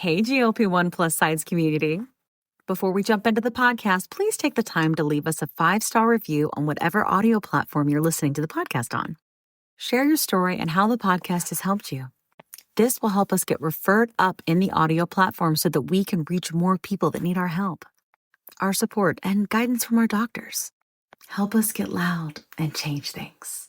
Hey, GLP-1 plus sides community. Before we jump into the podcast, please take the time to leave us a 5-star review on whatever audio platform you're listening to the podcast on. Share your story and how the podcast has helped you. This will help us get referred up in the audio platform so that we can reach more people that need our help, our support, and guidance from our doctors. Help us get loud and change things.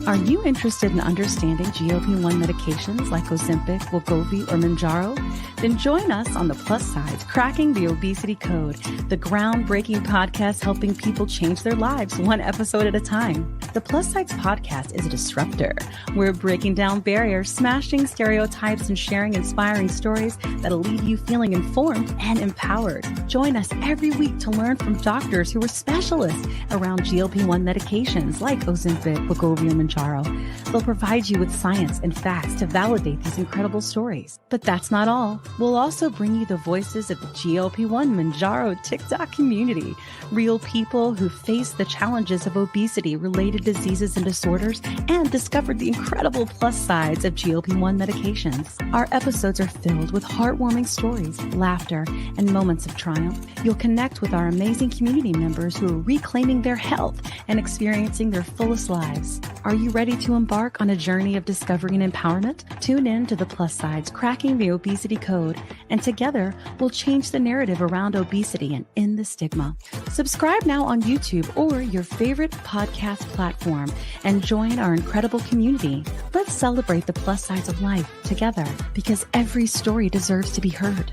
Are you interested in understanding GLP-1 medications like Ozempic, wegovy, or Mounjaro? Then join us on the Plus Sides, Cracking the Obesity Code, the groundbreaking podcast helping people change their lives one episode at a time. The Plus Sides podcast is a disruptor. We're breaking down barriers, smashing stereotypes, and sharing inspiring stories that'll leave you feeling informed and empowered. Join us every week to learn from doctors who are specialists around GLP-1 medications like Ozempic, wegovy, and Mounjaro. They'll provide you with science and facts to validate these incredible stories. But that's not all. We'll also bring you the voices of the GLP-1 Mounjaro TikTok community, real people who face the challenges of obesity-related diseases and disorders and discovered the incredible plus sides of GLP-1 medications. Our episodes are filled with heartwarming stories, laughter, and moments of triumph. You'll connect with our amazing community members who are reclaiming their health and experiencing their fullest lives. Are you ready to embark on a journey of discovery and empowerment? Tune in to the Plus Sides, Cracking the Obesity Code, and together we'll change the narrative around obesity and end the stigma. Subscribe now on YouTube or your favorite podcast platform and join our incredible community. Let's celebrate the plus sides of life together because every story deserves to be heard.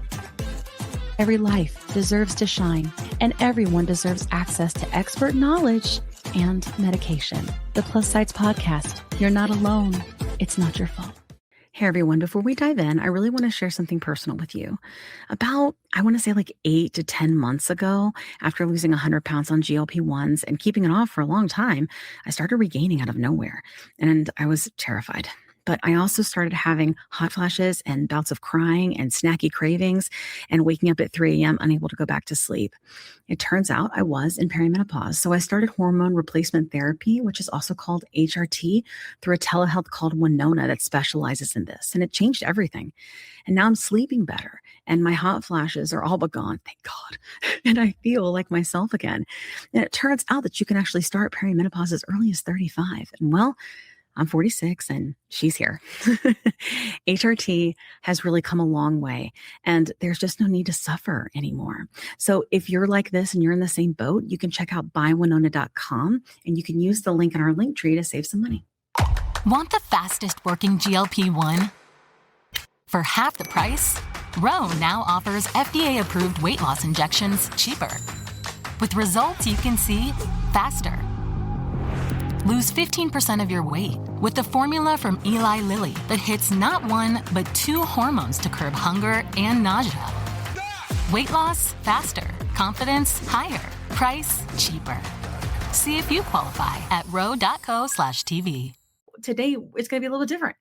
Every life deserves to shine, and everyone deserves access to expert knowledge and medication. The Plus Sides Podcast. You're not alone. It's not your fault. Hey everyone, before we dive in, I really want to share something personal with you. About, I want to say like 8 to 10 months ago, after losing 100 pounds on GLP-1s and keeping it off for a long time, I started regaining out of nowhere, and I was terrified. But I also started having hot flashes and bouts of crying and snacky cravings and waking up at 3 a.m. unable to go back to sleep. It turns out I was in perimenopause. So I started hormone replacement therapy, which is also called HRT, through a telehealth called Winona that specializes in this. And it changed everything. And now I'm sleeping better and my hot flashes are all but gone, thank God. And I feel like myself again. And it turns out that you can actually start perimenopause as early as 35. And well, I'm 46 and she's here. HRT has really come a long way and there's just no need to suffer anymore. So if you're like this and you're in the same boat, you can check out buywinona.com and you can use the link in our link tree to save some money. Want the fastest working GLP-1? For half the price, Ro now offers FDA-approved weight loss injections cheaper. With results you can see faster. Lose 15% of your weight with the formula from Eli Lilly that hits not one, but 2 hormones to curb hunger and nausea. Weight loss faster. Confidence higher. Price cheaper. See if you qualify at ro.co/TV. Today, it's going to be a little different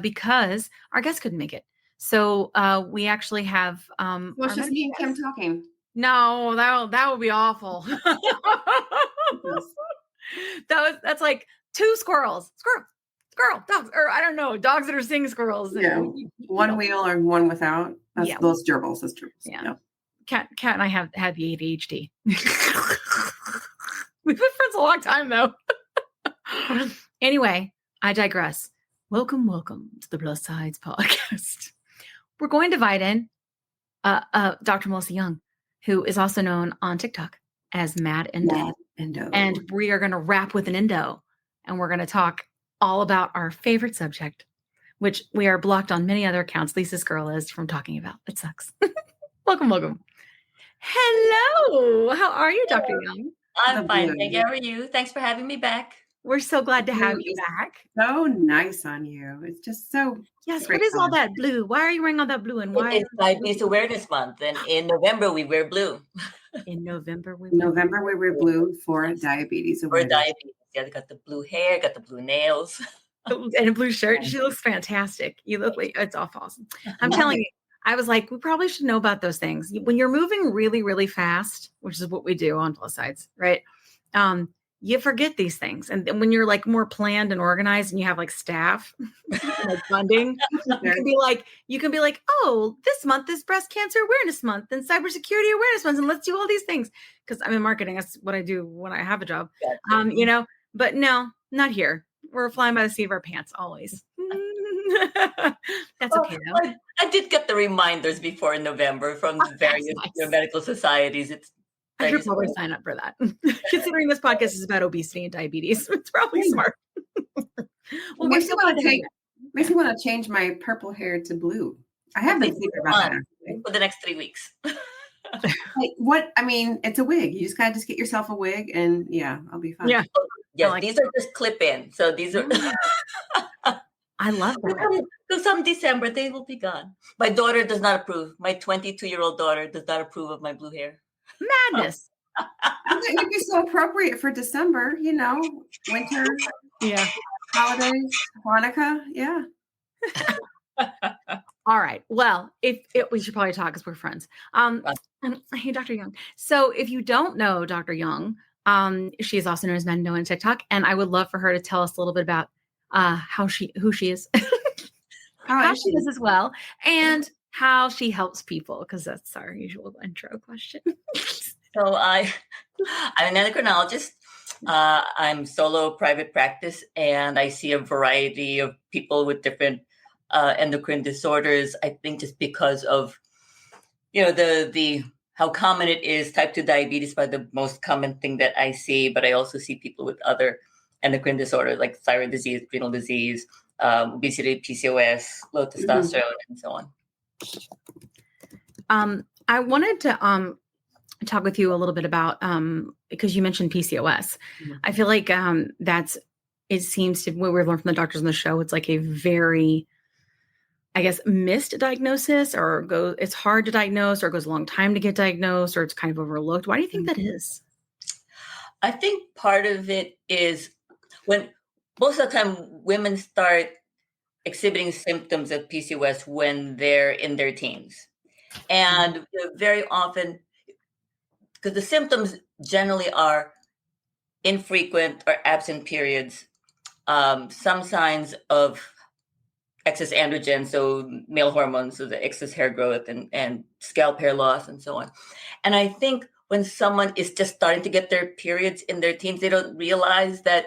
because our guest couldn't make it. So we actually have... well, it's just me and Kim talking. No, that would be awful. That's like 2 squirrel, dogs, or I don't know, dogs that are seeing squirrels. Yeah, one wheel or one without. That's those gerbils. Those gerbils. Yeah. Cat and I have had the ADHD. We've been friends a long time though. Anyway, I digress. Welcome to the Plus Sides Podcast. We're going to invite in Dr. Melissa Young, who is also known on TikTok as Mad Endo. And we are going to wrap with an endo. And we're going to talk all about our favorite subject, which we are blocked on many other accounts. Lisa's girl is from talking about. It sucks. Welcome. Hello. How are you, Dr. Young? I'm fine. Thank you. How are you? Thanks for having me back. We're so glad to have you back. So nice on you. It's just so... Yes. What is all that blue? Why are you wearing all that blue? And why? It's Diabetes Awareness Month. And in November, we wear blue. In November, we wear blue for diabetes awareness. For diabetes. Yeah, they got the blue hair, got the blue nails. And a blue shirt. She looks fantastic. You look like it's awesome. I'm telling you, I was like, we probably should know about those things. When you're moving really, really fast, which is what we do on Plus Sides, right? you forget these things. And then when you're like more planned and organized and you have like staff, like funding, you can be like, oh, this month is breast cancer awareness month and cybersecurity awareness month. And let's do all these things. Cause I'm in marketing. That's what I do when I have a job, but no, not here. We're flying by the seat of our pants always. That's okay though. I did get the reminders before in November from the various medical societies. I should probably sign up for that. Considering this podcast is about obesity and diabetes, it's probably smart. Well, makes me want to change my purple hair to blue. I have been thinking about that for the next 3 weeks. What? I mean, it's a wig. You just gotta get yourself a wig, and I'll be fine. Yeah. Yes, these are just clip in. So these are. I love that. So some December they will be gone. My daughter does not approve. My 22-year-old daughter does not approve of my blue hair. Madness. It would be so appropriate for December, winter, holidays, Hanukkah, All right. Well, we should probably talk because we're friends. Hey, Dr. Young. So if you don't know Dr. Young, she is also known as Mendo on TikTok, and I would love for her to tell us a little bit about who she is, how she is as well, and how she helps people, because that's our usual intro question. So I'm an endocrinologist. I'm solo private practice, and I see a variety of people with different endocrine disorders. I think just because of the how common it is. Type 2 diabetes is probably the most common thing that I see, but I also see people with other endocrine disorders like thyroid disease, renal disease, obesity, PCOS, low testosterone, and so on. I wanted to talk with you a little bit about because you mentioned PCOS. I feel like it seems to what we've learned from the doctors on the show. It's like a very, I guess, missed diagnosis, or it's hard to diagnose, or it goes a long time to get diagnosed, or it's kind of overlooked. Why do you think that is? I think part of it is when most of the time women start exhibiting symptoms of PCOS when they're in their teens. And very often, because the symptoms generally are infrequent or absent periods, some signs of excess androgen, so male hormones, so the excess hair growth and scalp hair loss and so on. And I think when someone is just starting to get their periods in their teens, they don't realize that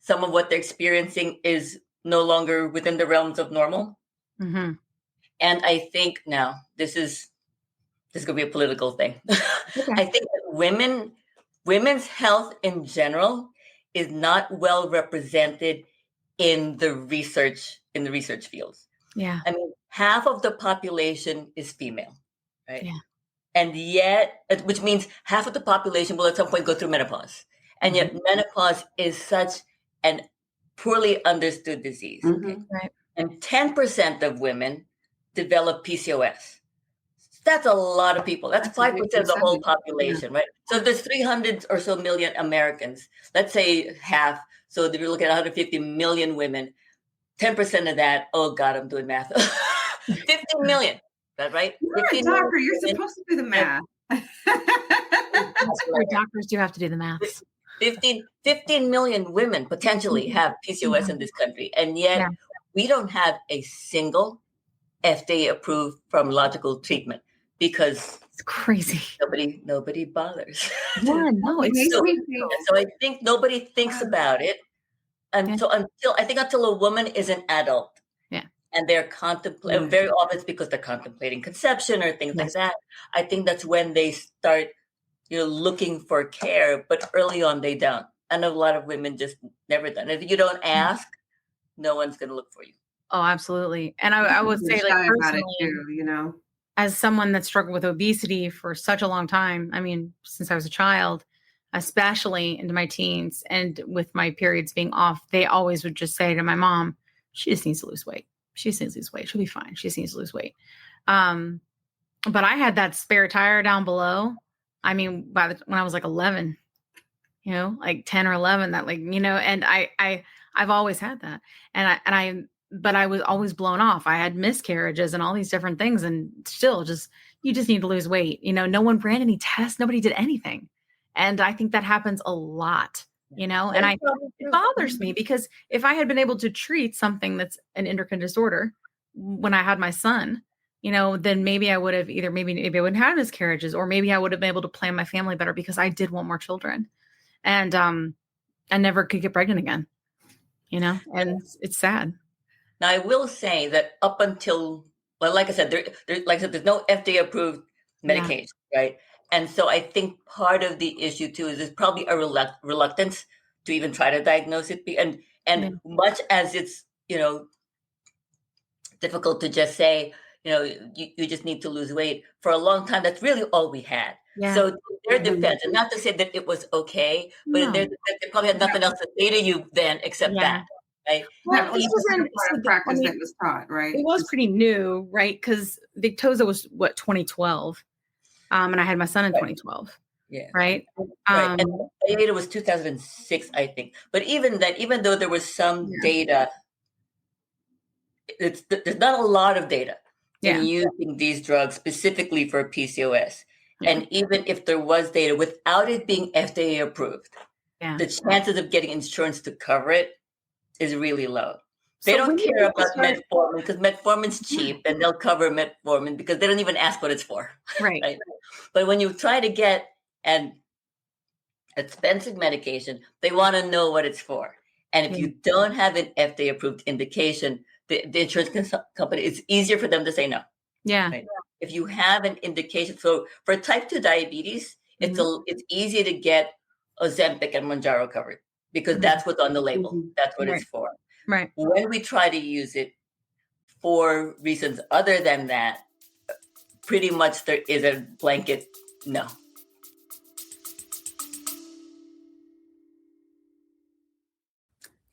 some of what they're experiencing is no longer within the realms of normal. Mm-hmm. And I think now this is going to be a political thing. Okay. I think that women's health in general is not well represented in the research fields. Yeah. I mean, half of the population is female, right? Yeah. And yet, which means half of the population will at some point go through menopause. And yet menopause is such an poorly understood disease. Okay? Right. And 10% of women develop PCOS. That's a lot of people. That's 5% of the whole population, right? So there's 300 or so million Americans. Let's say half. So if you're looking at 150 million women, 10% of that, oh God, I'm doing math. 15 million, is that right? You're a doctor. You're supposed to do the math. Doctors do have to do the math. 15 million women potentially have PCOS in this country. And yet we don't have a single FDA-approved pharmacological treatment because it's crazy. Nobody bothers. Yeah, no, it's so I think nobody thinks about it until a woman is an adult. Yeah. And they're contemplating, very often it's because they're contemplating conception or things like that. I think that's when they start looking for care, but early on they don't. And a lot of women just never done. If you don't ask, no one's going to look for you. Oh, absolutely. And I would say, like, personally, too, as someone that struggled with obesity for such a long time, I mean, since I was a child, especially into my teens, and with my periods being off, they always would just say to my mom, she just needs to lose weight. She just needs to lose weight. She'll be fine. She just needs to lose weight. But I had that spare tire down below. I mean, when I was like 11, like 10 or 11, that and I've always had that. But I was always blown off. I had miscarriages and all these different things, and still you just need to lose weight. No one ran any tests. Nobody did anything. And I think that happens a lot And it bothers me because if I had been able to treat something that's an endocrine disorder when I had my son, then maybe I would have maybe I wouldn't have miscarriages, or maybe I would have been able to plan my family better because I did want more children. And I never could get pregnant again, and it's sad. Now, I will say that up until, well, like I said, there's no FDA approved medication, right? And so I think part of the issue too is there's probably a reluctance to even try to diagnose it. And much as it's, difficult to just say, you just need to lose weight. For a long time, that's really all we had. Yeah. So their defense, and not to say that it was okay, but in their defense, they probably had nothing else to say to you then except that. Right. Well, this was a practice that was taught, right? It was pretty new, right? Because Victoza was 2012, and I had my son in 2012. Yeah. Right. Right. And the data was 2006, I think. But even though there was some data, there's not a lot of data in using these drugs specifically for PCOS. Yeah. And even if there was data without it being FDA approved, the chances of getting insurance to cover it is really low. They don't care about metformin because metformin's cheap and they'll cover metformin because they don't even ask what it's for. Right. But when you try to get an expensive medication, they want to know what it's for. And if you don't have an FDA approved indication, the insurance company, it's easier for them to say no. Yeah. Right? If you have an indication, so for type 2 diabetes, it's easy to get Ozempic and Mounjaro covered because that's what's on the label. That's what it's for. Right. When we try to use it for reasons other than that, pretty much there is a blanket no.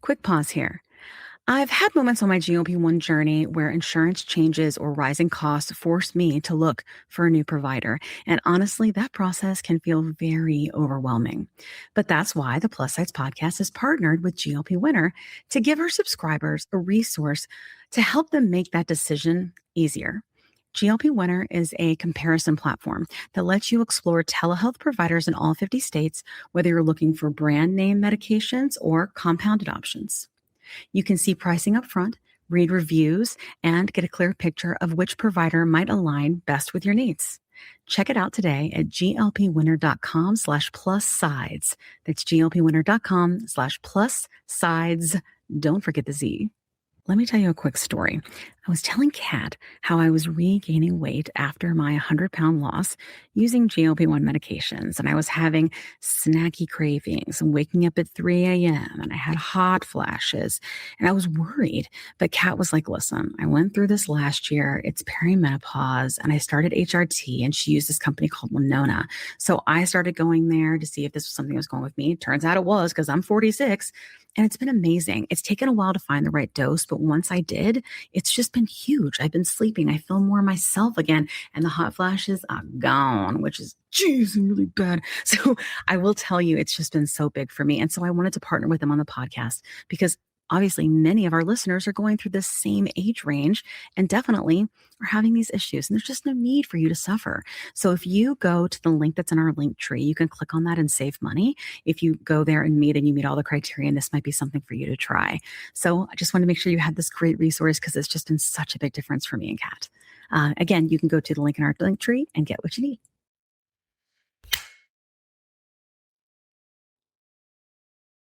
Quick pause here. I've had moments on my GLP-1 journey where insurance changes or rising costs force me to look for a new provider. And honestly, that process can feel very overwhelming. But that's why the Plus Sides podcast is partnered with GLP Winner to give our subscribers a resource to help them make that decision easier. GLP Winner is a comparison platform that lets you explore telehealth providers in all 50 states, whether you're looking for brand name medications or compounded options. You can see pricing up front, read reviews, and get a clear picture of which provider might align best with your needs. Check it out today at glpwinner.com/plus-sides. That's glpwinner.com/plus-sides. Don't forget the Z. Let me tell you a quick story. I was telling Kat how I was regaining weight after my 100-pound loss using GLP-1 medications, and I was having snacky cravings and waking up at 3 a.m., and I had hot flashes, and I was worried. But Kat was like, listen, I went through this last year. It's perimenopause, and I started HRT, and she used this company called Winona. So I started going there to see if this was something that was going with me. Turns out it was because I'm 46. And it's been amazing. It's taken a while to find the right dose, but once I did, it's just been huge. I've been sleeping. I feel more myself again. And the hot flashes are gone, which is, really bad. So I will tell you, it's just been so big for me. And so I wanted to partner with them on the podcast because obviously many of our listeners are going through this same age range and definitely are having these issues. And there's just no need for you to suffer. So if you go to the link that's in our link tree, you can click on that and save money. If you go there and you meet all the criteria, and this might be something for you to try. So I just want to make sure you had this great resource because it's just been such a big difference for me and Kat. Again, you can go to the link in our link tree and get what you need.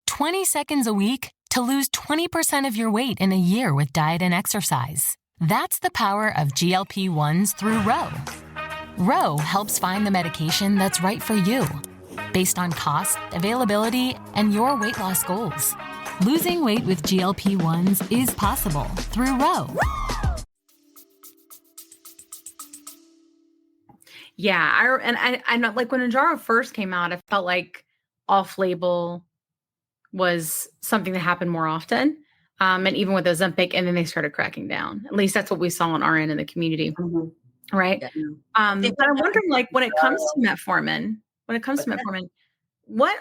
"20 seconds a week to lose 20% of your weight in a year with diet and exercise. That's the power of GLP-1s through Ro. Ro helps find the medication that's right for you, based on cost, availability, and your weight loss goals. Losing weight with GLP-1s is possible through Ro. Yeah, I know, like when Mounjaro first came out, I felt like off-label was something that happened more often. And even with Ozempic, and then they started cracking down. At least that's what we saw on our end in the community. Right. Yeah. But I'm wondering, like, when it comes to metformin, what,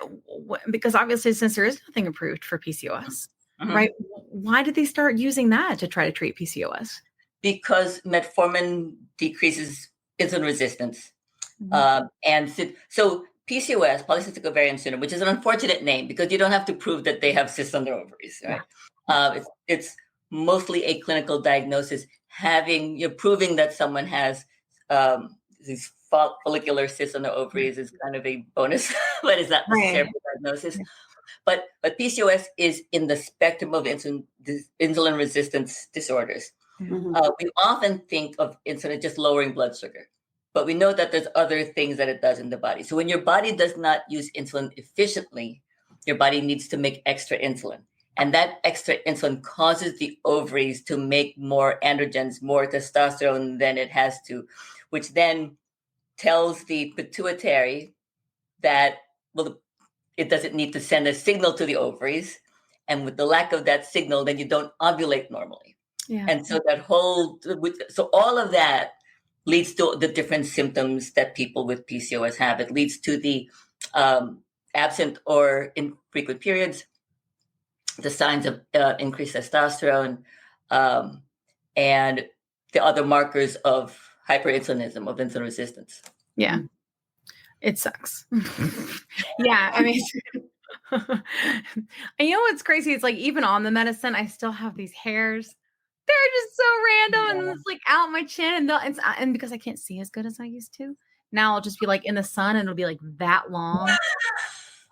because obviously since there is nothing approved for PCOS, right? Why did they start using that to try to treat PCOS? Because metformin decreases insulin resistance. And so PCOS, polycystic ovarian syndrome, which is an unfortunate name because you don't have to prove that they have cysts on their ovaries, right? It's mostly a clinical diagnosis. Proving that someone has these follicular cysts on their ovaries is kind of a bonus, but it's not necessarily a diagnosis. But PCOS is in the spectrum of insulin resistance disorders. Mm-hmm. We often think of insulin just lowering blood sugar, but we know that there's other things that it does in the body. So when your body does not use insulin efficiently, your body needs to make extra insulin. And that extra insulin causes the ovaries to make more androgens, more testosterone than it has to, which then tells the pituitary that, it doesn't need to send a signal to the ovaries. And with the lack of that signal, then you don't ovulate normally. Yeah. And so all of that leads to the different symptoms that people with PCOS have. It leads to the absent or infrequent periods, the signs of increased testosterone, and the other markers of hyperinsulinism, of insulin resistance. Yeah. It sucks. Yeah. I mean, and you know what's crazy? It's like, even on the medicine, I still have these hairs. They're just so random. And it's like out my chin. And because I can't see as good as I used to, now I'll just be like in the sun and it'll be like that long.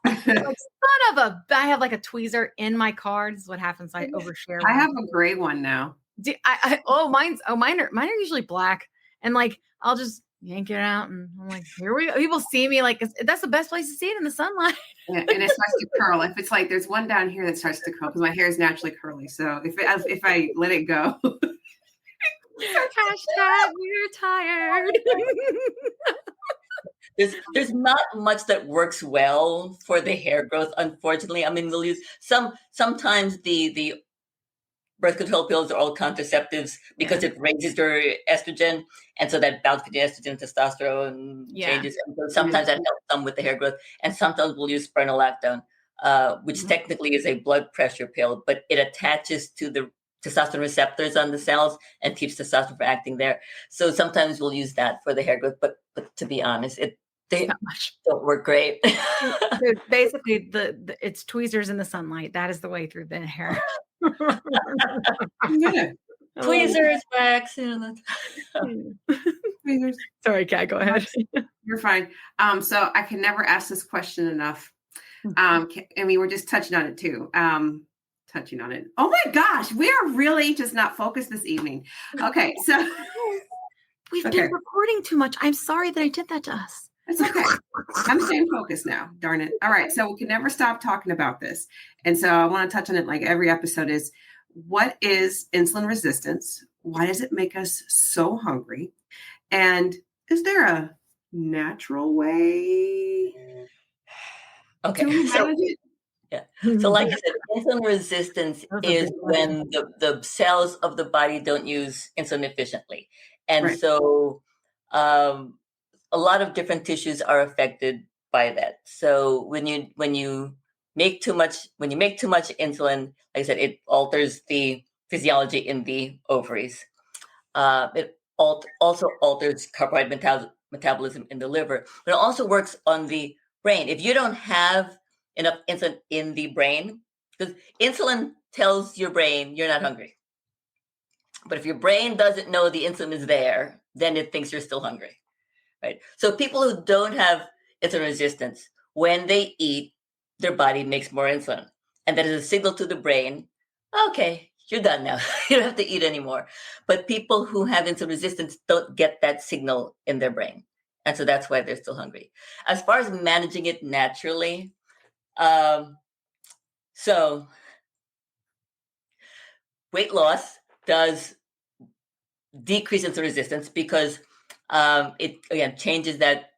Like, I have like a tweezer in my car. This is what happens. I overshare. I have a gray one now. Mine are usually black. And like, I'll just yank it out and I'm like, here we go. People see me like, that's the best place to see it, in the sunlight. Yeah, and it starts to curl. If it's like, there's one down here that starts to curl because my hair is naturally curly. So if I let it go. Hashtag we're tired. There's not much that works well for the hair growth, unfortunately. I mean, we'll use sometimes the birth control pills are all contraceptives because it raises your estrogen, and so that balance between estrogen and testosterone changes. And so sometimes that helps some with the hair growth, and sometimes we'll use spironolactone, which technically is a blood pressure pill, but it attaches to the testosterone receptors on the cells and keeps testosterone from acting there. So sometimes we'll use that for the hair growth, but to be honest, they don't work great. Dude, basically, it's tweezers in the sunlight. That is the way through the hair. Tweezers, wax. Tweezers. Sorry, Kat, go ahead. You're fine. So I can never ask this question enough. I mean, we're just touching on it too. Touching on it. Oh my gosh, we are really just not focused this evening. Okay, so we've been recording too much. I'm sorry that I did that to us. It's okay. I'm staying focused now. Darn it. All right. So we can never stop talking about this. And so I want to touch on it like every episode is, what is insulin resistance? Why does it make us so hungry? And is there a natural way to manage it? Yeah. So like I said, insulin resistance is when the cells of the body don't use insulin efficiently. And so a lot of different tissues are affected by that. So when you make too much insulin, like I said, it alters the physiology in the ovaries. It also alters carbohydrate metabolism in the liver, but it also works on the brain. If you don't have enough insulin in the brain, because insulin tells your brain you're not hungry. But if your brain doesn't know the insulin is there, then it thinks you're still hungry. Right. So people who don't have insulin resistance, when they eat, their body makes more insulin. And that is a signal to the brain, okay, you're done now. You don't have to eat anymore. But people who have insulin resistance don't get that signal in their brain. And so that's why they're still hungry. As far as managing it naturally, so weight loss does decrease insulin resistance because it again changes that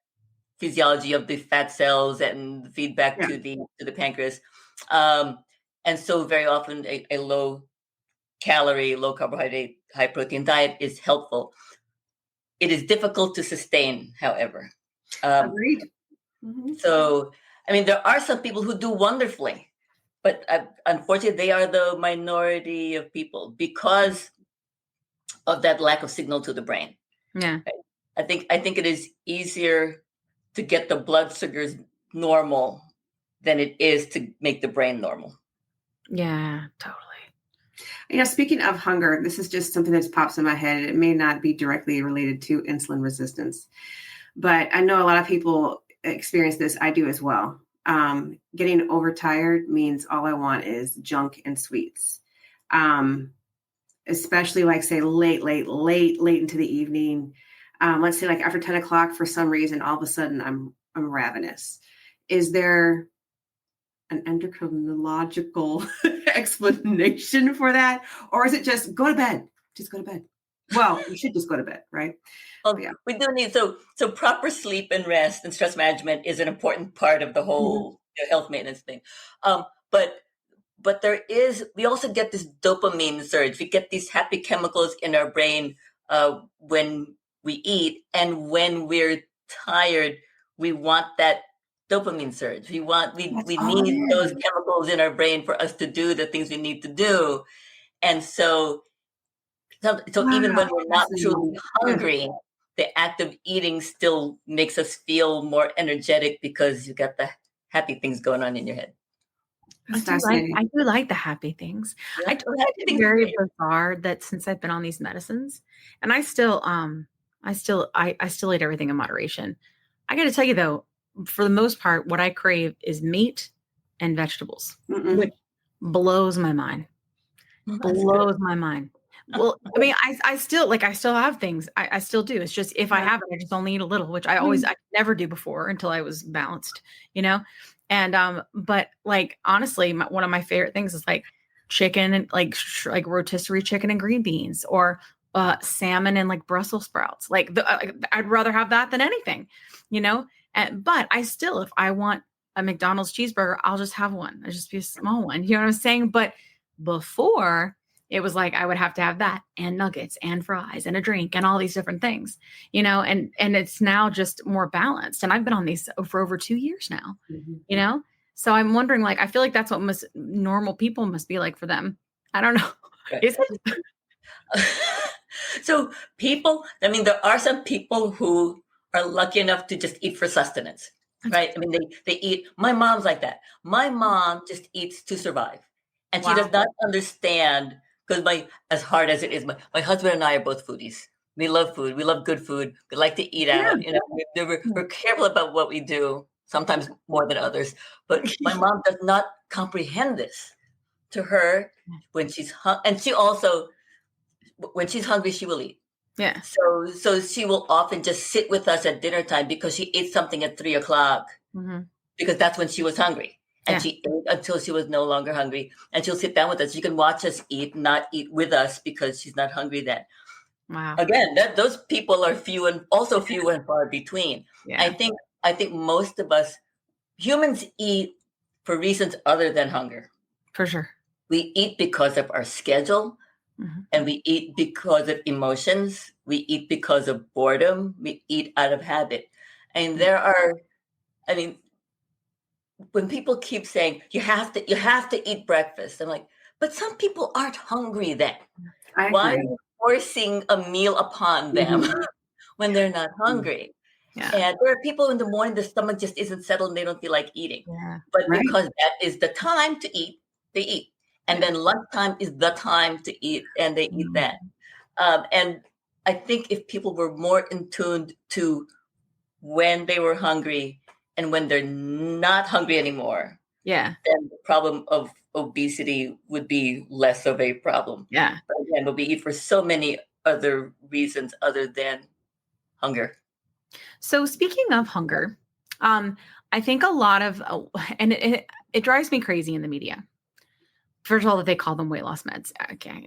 physiology of the fat cells and feedback to the pancreas, and so very often a low calorie, low carbohydrate, high protein diet is helpful. It is difficult to sustain, however. Agreed. So, I mean, there are some people who do wonderfully, but unfortunately, they are the minority of people because of that lack of signal to the brain. Yeah. Right? I think it is easier to get the blood sugars normal than it is to make the brain normal. Yeah, totally. Speaking of hunger, this is just something that pops in my head. It may not be directly related to insulin resistance, but I know a lot of people experience this. I do as well. Getting overtired means all I want is junk and sweets. Especially like say late into the evening. Let's say like after 10 o'clock, for some reason, all of a sudden I'm ravenous. Is there an endocrinological explanation for that? Or is it just go to bed? Just go to bed. Well, you should just go to bed, right? Well, yeah. We do need, so proper sleep and rest and stress management is an important part of the whole health maintenance thing. But we also get this dopamine surge. We get these happy chemicals in our brain when we eat. And when we're tired, we want that dopamine surge. We need those chemicals in our brain for us to do the things we need to do. And so even when we're not truly hungry, the act of eating still makes us feel more energetic because you got the happy things going on in your head. I do like the happy things. Yeah, I do like it's very bizarre that since I've been on these medicines, and I still eat everything in moderation. I got to tell you though, for the most part, what I crave is meat and vegetables, which blows my mind. Blows my mind. Well, I mean, I still have things. I still do. It's just if I have it, I just only eat a little, which I never do before until I was balanced, And but like honestly, one of my favorite things is like chicken and like rotisserie chicken and green beans, or salmon and like Brussels sprouts. Like I'd rather have that than anything, But I still, if I want a McDonald's cheeseburger, I'll just have one. It'll just be a small one. You know what I'm saying? But before, it was like I would have to have that and nuggets and fries and a drink and all these different things, and it's now just more balanced. And I've been on these for over 2 years now, So I'm wondering, like, I feel like that's what normal people must be like for them. I don't know. Is it? So there are some people who are lucky enough to just eat for sustenance, right? I mean, they eat. My mom's like that. My mom just eats to survive. And she does not understand, because as hard as it is, my husband and I are both foodies. We love food. We love good food. We like to eat out. We're careful about what we do, sometimes more than others. But my mom does not comprehend this. To her, when she's and she also, when she's hungry, she will eat. Yeah. So she will often just sit with us at dinner time because she ate something at 3 o'clock because that's when she was hungry. And she ate until she was no longer hungry. And she'll sit down with us. You can watch us eat, not eat with us because she's not hungry then. Wow. Again, those people are few and far between. Yeah. I think most of us humans eat for reasons other than hunger. For sure. We eat because of our schedule, and we eat because of emotions. We eat because of boredom. We eat out of habit. And when people keep saying you have to eat breakfast, I'm like, but some people aren't hungry then. Why are you forcing a meal upon them when they're not hungry? Yeah. And there are people in the morning, the stomach just isn't settled and they don't feel like eating. Yeah. But because that is the time to eat, they eat. And then lunchtime is the time to eat, and they eat that. And I think if people were more in tune to when they were hungry and when they're not hungry anymore, then the problem of obesity would be less of a problem. Yeah. But again, we eat for so many other reasons other than hunger. So speaking of hunger, I think a lot of, and it drives me crazy in the media. First of all, that they call them weight loss meds. I can't.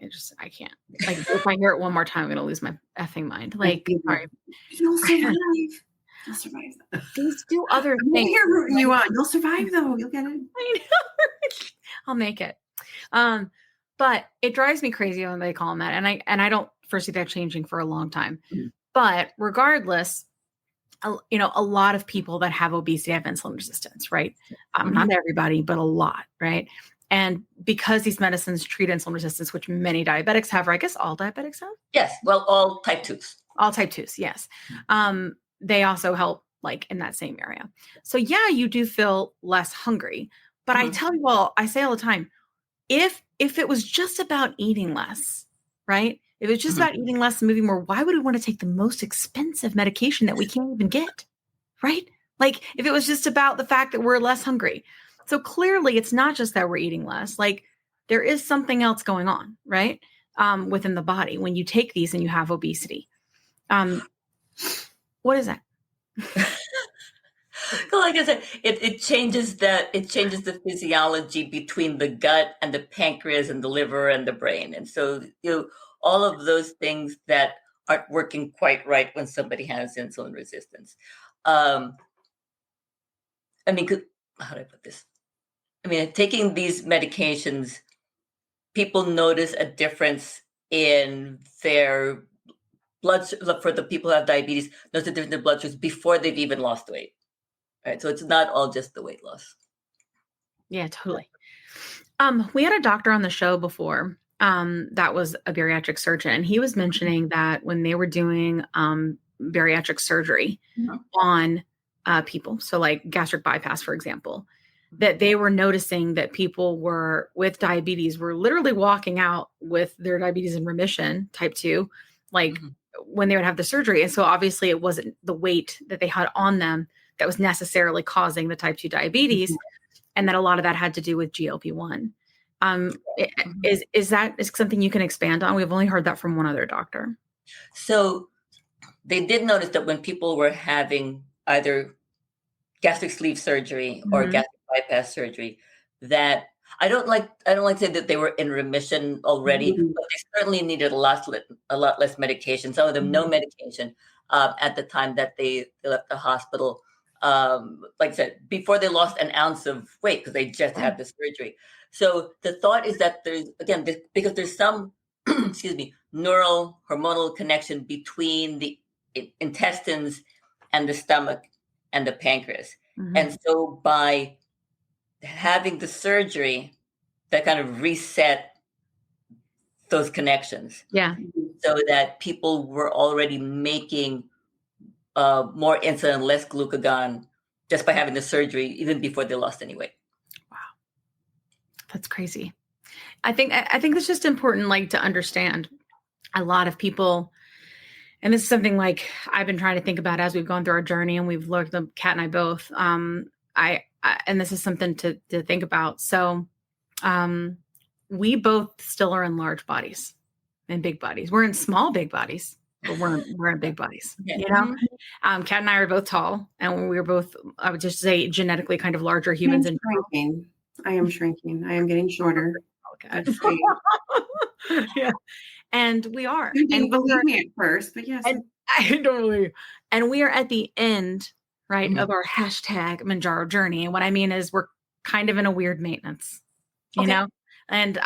Like, if I hear it one more time, I'm going to lose my effing mind. Like, sorry. You'll survive. You'll survive. Please do other things. You're rooting you on. You'll survive, though. You'll get it. I know. I'll make it. But it drives me crazy when they call them that. And I don't foresee that changing for a long time. But regardless, a lot of people that have obesity have insulin resistance, right? Not everybody, but a lot, right? And because these medicines treat insulin resistance, which many diabetics have, or I guess all diabetics have? Yes. Well, all type 2s. All type 2s, yes. They also help like in that same area. So yeah, you do feel less hungry. But I tell you all, I say all the time, if it was just about eating less, right? If it was just about eating less and moving more, why would we want to take the most expensive medication that we can't even get, right? Like if it was just about the fact that we're less hungry. So clearly it's not just that we're eating less, like there is something else going on, right? Within the body when you take these and you have obesity. What is that? Like I said, it changes the physiology between the gut and the pancreas and the liver and the brain. And so, all of those things that aren't working quite right when somebody has insulin resistance. I mean, how do I put this? I mean, taking these medications, people notice a difference in their blood. For the people who have diabetes, notice a difference in their blood sugars before they've even lost weight. Right. So it's not all just the weight loss. Yeah, totally. We had a doctor on the show before that was a bariatric surgeon. And he was mentioning that when they were doing bariatric surgery on people, so like gastric bypass, for example, that they were noticing that people were with diabetes were literally walking out with their diabetes in remission, type 2, like when they would have the surgery. And so obviously it wasn't the weight that they had on them that was necessarily causing the type 2 diabetes, and that a lot of that had to do with GLP-1. Is that something you can expand on? We've only heard that from one other doctor. So they did notice that when people were having either gastric sleeve surgery or gastric bypass surgery, that I don't like to say that they were in remission already, but they certainly needed a lot less medication. Some of them no medication at the time that they left the hospital. Like I said, before they lost an ounce of weight because they just had the surgery. So the thought is that because there's some, neural hormonal connection between the intestines and the stomach and the pancreas. And so by having the surgery, that kind of reset those connections. Yeah. So that people were already making more insulin, less glucagon, just by having the surgery, even before they lost any weight. Wow, that's crazy. I think it's just important, like, to understand. A lot of people, and this is something like I've been trying to think about as we've gone through our journey, and we've looked. Kat and I both. And this is something to think about. So, we both still are in large bodies and big bodies. We're in small big bodies. But we're in big bodies, you know. Kat and I are both tall, and we were both, I would just say, genetically kind of larger humans. I am shrinking. I am getting shorter. Okay. Yeah, and we are. You didn't believe me at first, but yes, I don't believe. And we are at the end, right, of our hashtag Mounjaro journey. And what I mean is, we're kind of in a weird maintenance, you know. And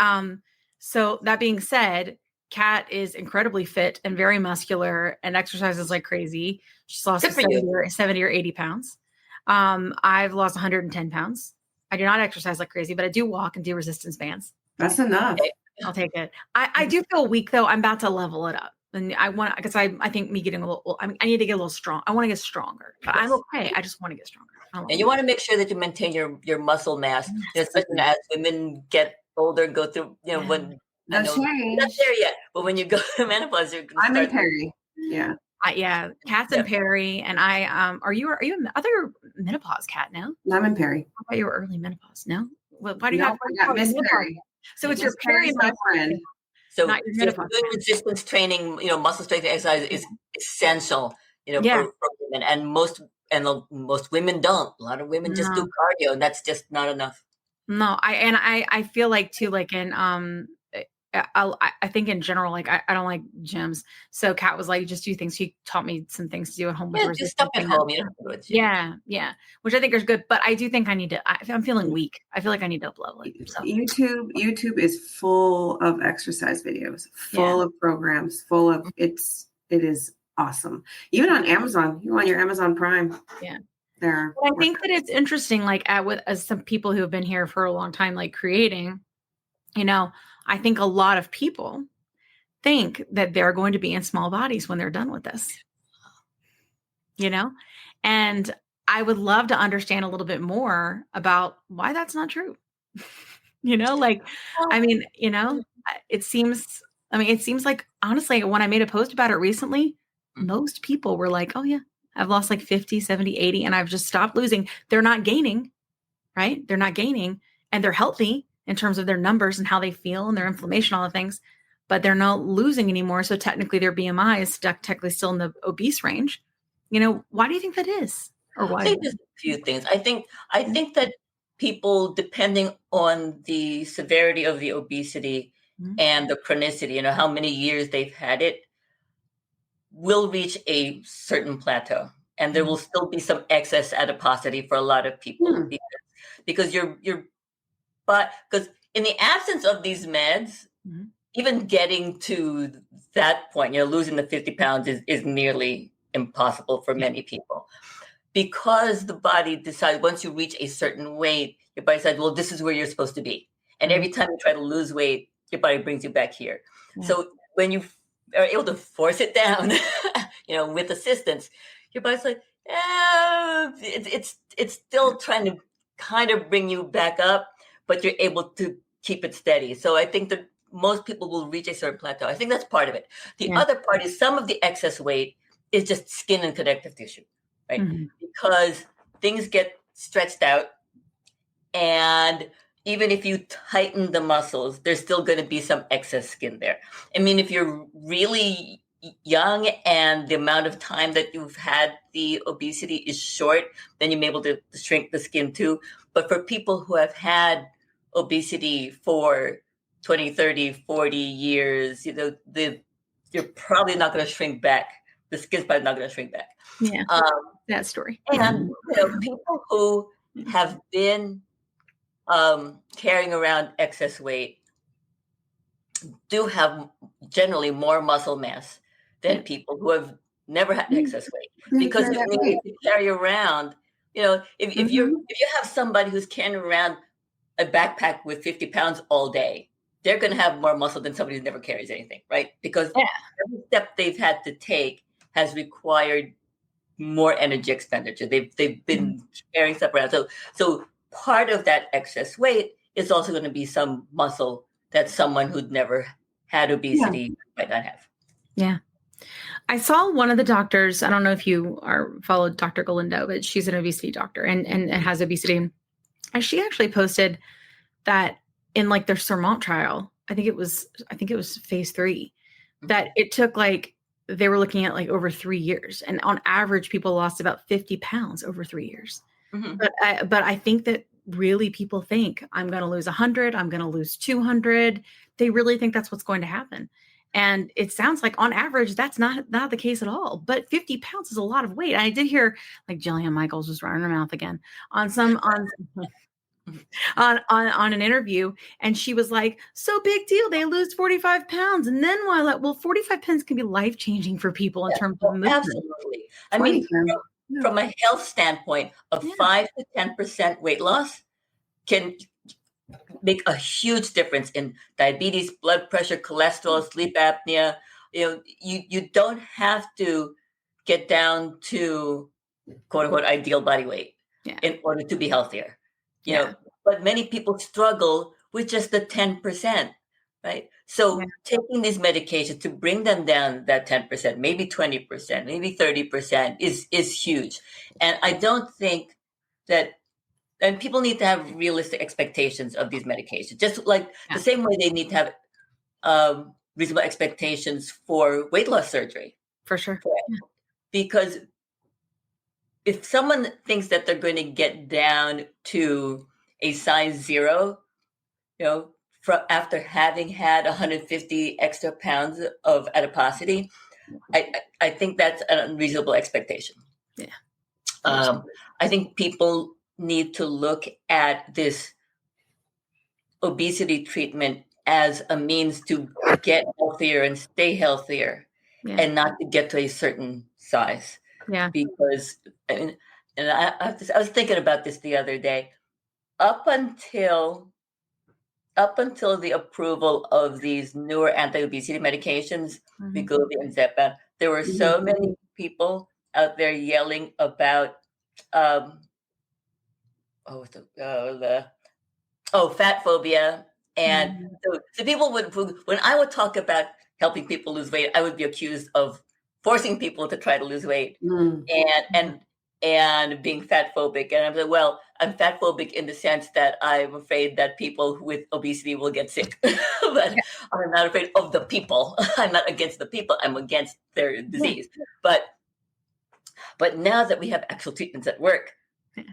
so that being said, Kat is incredibly fit and very muscular and exercises like crazy. She's lost 70 or 80 pounds. I've lost 110 pounds. I do not exercise like crazy, but I do walk and do resistance bands. That's enough. I'll take it. I do feel weak though. I'm about to level it up. And I want, because I think me getting a little, I need to get a little strong. I want to get stronger, but I'm okay. I just want to get stronger. And you want to make sure that you maintain your muscle mass, especially as women get older, go through, when not there yet, but when you go to menopause, I'm in Perry. Yeah. Yeah. Kat's in Perry, and I are you other menopause, Kat? No, I'm in Perry. I thought you were early menopause. No, why do you have Miss Perry? So it's your Perry, my friend. So doing resistance training, muscle strength exercise is essential, for women, and most women don't. A lot of women just do cardio, and that's just not enough. No, I feel like too, like in I think in general, like I don't like gyms. So Kat was like, just do things. She taught me some things to do at home. Just stuff at home. You don't have to do it. Yeah. Which I think is good. But I do think I need to, I'm feeling weak. I feel like I need to up level it. So. YouTube is full of exercise videos, full of programs, full of, it is awesome. Even on Amazon, you want your Amazon Prime. Yeah. There. Well, I think that it's interesting, like as some people who have been here for a long time, like creating, I think a lot of people think that they're going to be in small bodies when they're done with this. you know? And I would love to understand a little bit more about why that's not true. Like, I mean, it seems, it seems like, honestly, when I made a post about it recently, most people were like, oh yeah, I've lost like 50, 70, 80, and I've just stopped losing. They're not gaining, right? They're not gaining, and they're healthy in terms of their numbers and how they feel and their inflammation, all the things, but they're not losing anymore. So technically their BMI is technically still in the obese range. Why do you think that is? Or why? I think there's a few things. I think that people, depending on the severity of the obesity and the chronicity, how many years they've had it, will reach a certain plateau. And there will still be some excess adiposity for a lot of people because because in the absence of these meds, even getting to that point, losing the 50 pounds is nearly impossible for many people. Because the body decides once you reach a certain weight, your body says, well, this is where you're supposed to be. And every time you try to lose weight, your body brings you back here. Yeah. So when you are able to force it down, with assistance, your body's like, it's still trying to kind of bring you back up, but you're able to keep it steady. So I think that most people will reach a certain plateau. I think that's part of it. The other part is some of the excess weight is just skin and connective tissue. Right? Because things get stretched out, and even if you tighten the muscles, there's still going to be some excess skin there. I mean, if you're really young and the amount of time that you've had the obesity is short, then you're able to shrink the skin too. But for people who have had obesity for 20, 30, 40 years, you're probably not going to shrink back. The skin's probably not going to shrink back. Yeah, that story. And people who have been carrying around excess weight do have generally more muscle mass than people who have never had excess weight. Because if you carry around, if you have somebody who's carrying around a backpack with 50 pounds all day, they're going to have more muscle than somebody who never carries anything, right? Because every step they've had to take has required more energy expenditure. They've been carrying stuff around. So part of that excess weight is also going to be some muscle that someone who'd never had obesity might not have. Yeah. I saw one of the doctors, I don't know if you followed Dr. Galindo, but she's an obesity doctor and has obesity. And she actually posted that in like their Sermont trial, I think it was phase 3, that it took they were looking at over 3 years, and on average, people lost about 50 pounds over 3 years. But I think that really people think I'm going to lose 100, I'm going to lose 200. They really think that's what's going to happen. And it sounds like on average, that's not the case at all. But 50 pounds is a lot of weight. I did hear Jillian Michaels was running her mouth again on an interview, and she was like, so big deal, they lose 45 pounds, and then while 45 pounds can be life-changing for people in terms of movement. Absolutely. I mean, from a health standpoint, 5 to 10% weight loss can make a huge difference in diabetes, blood pressure, cholesterol, sleep apnea. You don't have to get down to quote unquote ideal body weight in order to be healthier. But many people struggle with just the 10%, right? So taking these medications to bring them down that 10%, maybe 20%, maybe 30% is huge. And I don't think that, and people need to have realistic expectations of these medications, just like the same way they need to have reasonable expectations for weight loss surgery. For sure. Because if someone thinks that they're going to get down to a size 0, after having had 150 extra pounds of adiposity, I think that's an unreasonable expectation. Yeah. I think people need to look at this obesity treatment as a means to get healthier and stay healthier, and not to get to a certain size. Yeah. Because, I was thinking about this the other day. Up until the approval of these newer anti-obesity medications, wegovy and zepbound, there were so many people out there yelling about fat phobia. And so people when I would talk about helping people lose weight, I would be accused of forcing people to try to lose weight and being fat phobic. And I'm like, well, I'm fat phobic in the sense that I'm afraid that people with obesity will get sick, but I'm not afraid of the people. I'm not against the people. I'm against their disease. But now that we have actual treatments that work,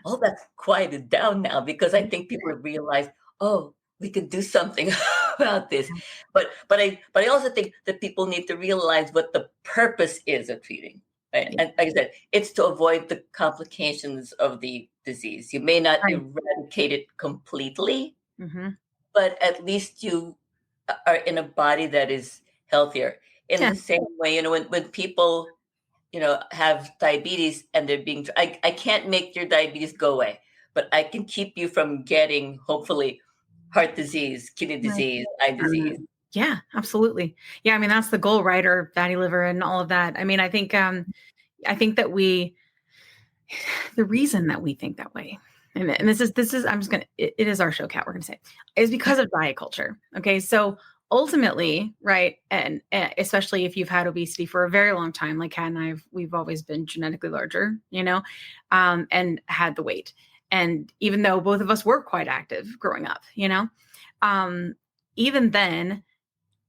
all that's quieted down now, because I think people have realized, oh, we can do something about this. But I also think that people need to realize what the purpose is of treating. Right? And like I said, it's to avoid the complications of the disease. You may not eradicate it completely, but at least you are in a body that is healthier. In the same way, when people have diabetes and they're being, I can't make your diabetes go away, but I can keep you from getting, hopefully, heart disease, kidney disease, eye disease. Yeah, absolutely. Yeah. I mean, that's the goal, right? Or fatty liver and all of that. I mean, I think that the reason that we think that way, and this is, it is our show, Kat, we're going to say, is because of diet culture. Okay. So ultimately, right. And especially if you've had obesity for a very long time, like Kat and we've always been genetically larger, and had the weight. And even though both of us were quite active growing up, even then,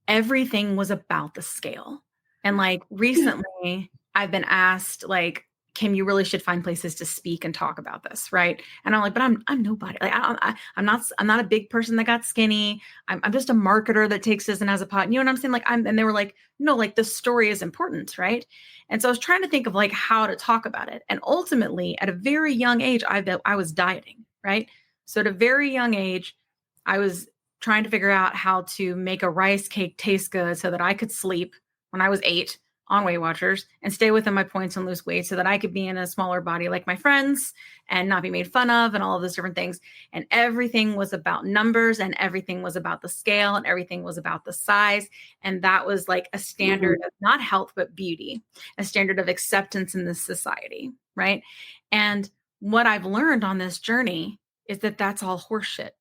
everything was about the scale. And like recently I've been asked, like, Kim, you really should find places to speak and talk about this. Right. And I'm like, but I'm nobody. Like, I'm not a big person that got skinny. I'm just a marketer that takes this and has a pot. You know what I'm saying? Like and they were like, no, like the story is important. Right. And so I was trying to think of like how to talk about it. And ultimately at a very young age, I was dieting. Right. So at a very young age, I was trying to figure out how to make a rice cake taste good so that I could sleep when I was 8 on Weight Watchers and stay within my points and lose weight so that I could be in a smaller body like my friends and not be made fun of and all of those different things. And everything was about numbers and everything was about the scale and everything was about the size. And that was like a standard of not health, but beauty, a standard of acceptance in this society. Right. And what I've learned on this journey is that that's all horseshit.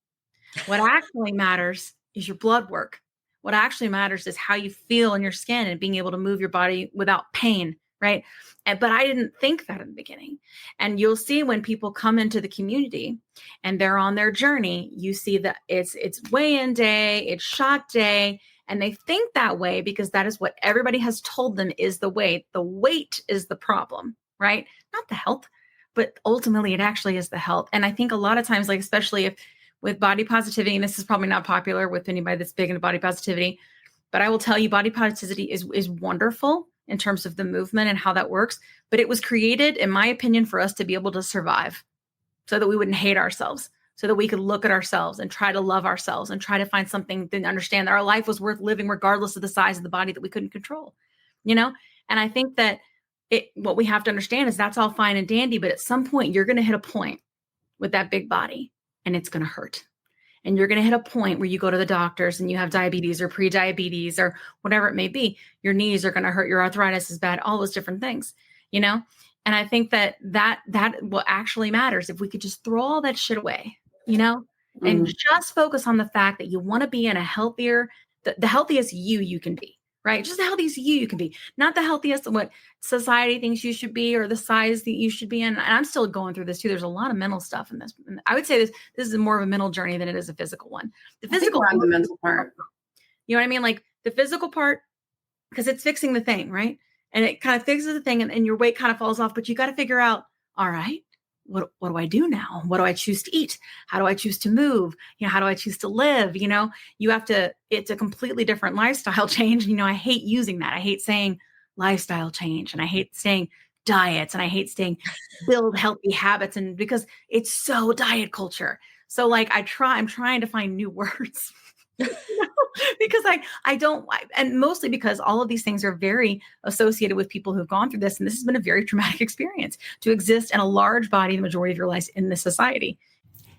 What actually matters is your blood work. What actually matters is how you feel in your skin and being able to move your body without pain, right? But I didn't think that in the beginning. And you'll see when people come into the community and they're on their journey, you see that it's weigh-in day, it's shot day, and they think that way because that is what everybody has told them is the way. The weight is the problem, right? Not the health, but ultimately it actually is the health. And I think a lot of times, like especially if with body positivity, and this is probably not popular with anybody that's big into body positivity, but I will tell you body positivity is wonderful in terms of the movement and how that works. But it was created, in my opinion, for us to be able to survive so that we wouldn't hate ourselves, so that we could look at ourselves and try to love ourselves and try to find something to understand that our life was worth living regardless of the size of the body that we couldn't control, And I think that what we have to understand is that's all fine and dandy, but at some point you're going to hit a point with that big body. And it's going to hurt. And you're going to hit a point where you go to the doctors and you have diabetes or pre-diabetes or whatever it may be. Your knees are going to hurt. Your arthritis is bad, all those different things, And I think that what actually matters, if we could just throw all that shit away, and just focus on the fact that you want to be in a healthier, the healthiest you can be. Right? Just the healthiest you can be, not the healthiest what society thinks you should be or the size that you should be in. And I'm still going through this too. There's a lot of mental stuff in this. I would say this is more of a mental journey than it is a physical one. The physical on the mental part. You know what I mean? Like the physical part, because it's fixing the thing, right? And it kind of fixes the thing and your weight kind of falls off, but you got to figure out, all right, what do I do now? What do I choose to eat? How do I choose to move? How do I choose to live? It's a completely different lifestyle change. I hate using that. I hate saying lifestyle change and I hate saying diets and I hate saying build healthy habits and because it's so diet culture. So like I'm trying to find new words because I don't, and mostly because all of these things are very associated with people who've gone through this. And this has been a very traumatic experience to exist in a large body, the majority of your life in this society.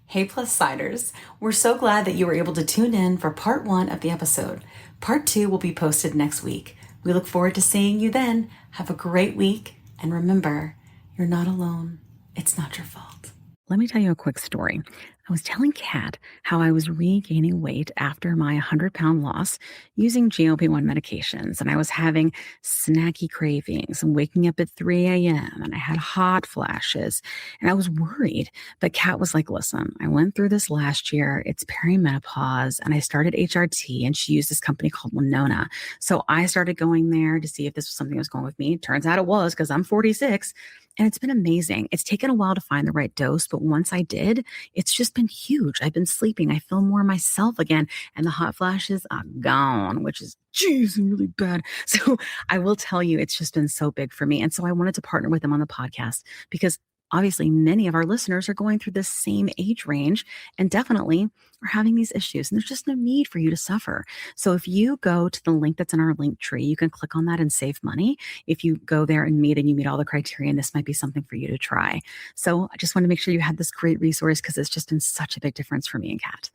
Hey, Plus Siders, we're so glad that you were able to tune in for part 1 of the episode. Part 2 will be posted next week. We look forward to seeing you then. Have a great week And remember, you're not alone. It's not your fault. Let me tell you a quick story. I was telling Kat how I was regaining weight after my 100-pound loss using GLP-1 medications, and I was having snacky cravings and waking up at 3 a.m. and I had hot flashes, and I was worried. But Kat was like, listen, I went through this last year. It's perimenopause, and I started HRT, and she used this company called Winona. So I started going there to see if this was something that was going with me. Turns out it was, because I'm 46. And it's been amazing. It's taken a while to find the right dose, but once I did, it's just been huge. I've been sleeping. I feel more myself again. And the hot flashes are gone, which is, geez, really bad. So I will tell you, it's just been so big for me. And so I wanted to partner with them on the podcast because obviously many of our listeners are going through the same age range and definitely are having these issues. And there's just no need for you to suffer. So if you go to the link that's in our link tree, you can click on that and save money. If you go there and you meet all the criteria, and this might be something for you to try. So I just want to make sure you had this great resource because it's just been such a big difference for me and Kat.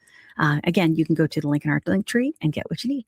Again, you can go to the link in our link tree and get what you need.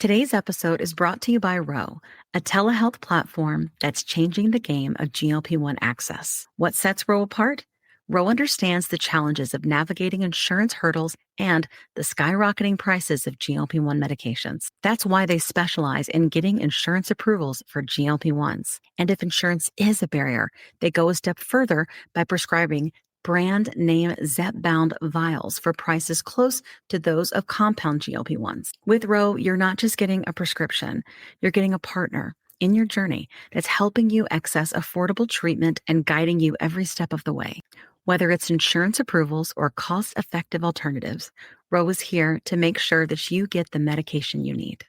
Today's episode is brought to you by Ro, a telehealth platform that's changing the game of GLP-1 access. What sets Ro apart? Ro understands the challenges of navigating insurance hurdles and the skyrocketing prices of GLP-1 medications. That's why they specialize in getting insurance approvals for GLP-1s. And if insurance is a barrier, they go a step further by prescribing brand name zepbound vials for prices close to those of compound GLP-1s. With Ro, you're not just getting a prescription, you're getting a partner in your journey that's helping you access affordable treatment and guiding you every step of the way. Whether it's insurance approvals or cost-effective alternatives, Ro is here to make sure that you get the medication you need.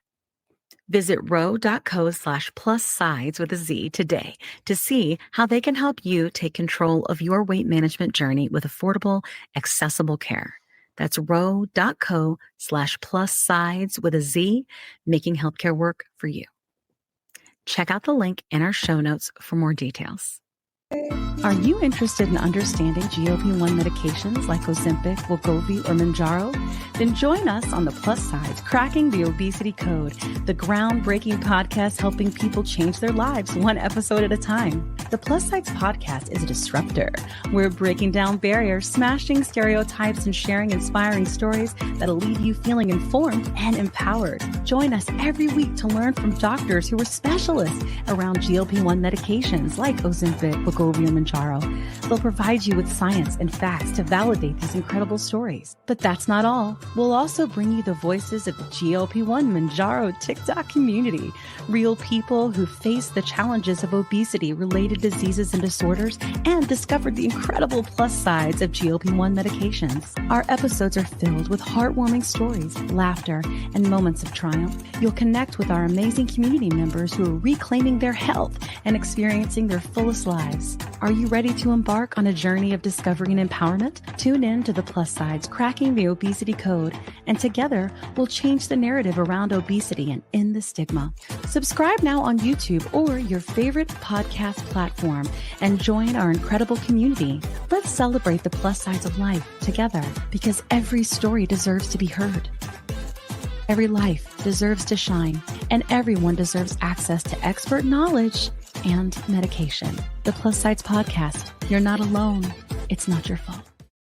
Visit ro.co/plussides with a Z today to see how they can help you take control of your weight management journey with affordable, accessible care. That's ro.co/plussides with a Z, making healthcare work for you. Check out the link in our show notes for more details. Are you interested in understanding GLP-1 medications like Ozempic, Wegovy, or Mounjaro? Then join us on the Plus Sides, Cracking the Obesity Code, the groundbreaking podcast helping people change their lives one episode at a time. The Plus Sides podcast is a disruptor. We're breaking down barriers, smashing stereotypes, and sharing inspiring stories that'll leave you feeling informed and empowered. Join us every week to learn from doctors who are specialists around GLP-1 medications like Ozempic, Wegovy, and Mounjaro. They'll provide you with science and facts to validate these incredible stories. But that's not all. We'll also bring you the voices of the GLP-1 Mounjaro TikTok community, real people who face the challenges of obesity-related diseases and disorders and discovered the incredible plus sides of GLP-1 medications. Our episodes are filled with heartwarming stories, laughter, and moments of triumph. You'll connect with our amazing community members who are reclaiming their health and experiencing their fullest lives. Are you ready to embark on a journey of discovery and empowerment? Tune in to the Plus Sides, Cracking the Obesity Code, and together we'll change the narrative around obesity and end the stigma. Subscribe now on YouTube or your favorite podcast platform and join our incredible community. Let's celebrate the plus sides of life together because every story deserves to be heard. Every life deserves to shine, and everyone deserves access to expert knowledge and medication. The Plus Sides Podcast. You're not alone. It's not your fault.